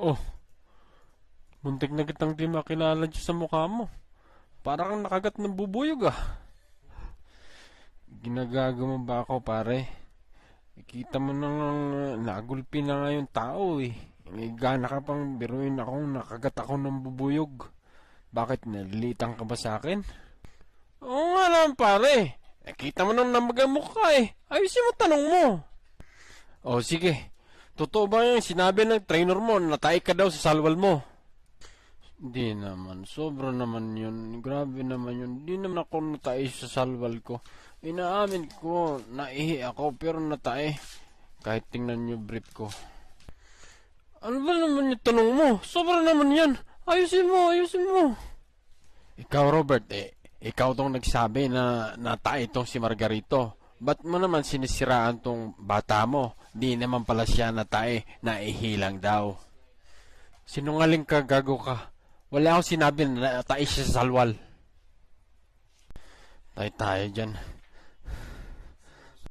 Oh, muntik na kitang di makilala dyan sa mukha mo. Para kang nakagat ng bubuyog ah. Ginagago mo ba ako pare? Ikita mo nang nagulpi na nga yung tao eh. May gana ka pang biruin akong nakagat ako ng bubuyog. Bakit nalilitan ka ba sa akin? Oo nga naman pare. Kita mo nang namagamok ka eh. Ayusin mo tanong mo. O sige. Totoo ba yung sinabi ng trainer mo na natay ka daw sa salwal mo? Hindi naman. Sobra naman yun. Grabe naman yun. Hindi naman ako natay sa salwal ko. Inaamin ko, naihi ako pero natay. Kahit tingnan nyo brief ko. Ano ba naman yung tanong mo? Sobra naman yan. Ayusin mo, ayusin mo. Ikaw Robert, ikaw tong nagsabi na natay itong si Margarito. Ba't mo naman sinisiraan tong bata mo? Di naman pala siya natay, naihilang daw. Sinungaling ka, gago ka. Wala akong sinabi na natay siya sa salwal. Tayo tayo dyan.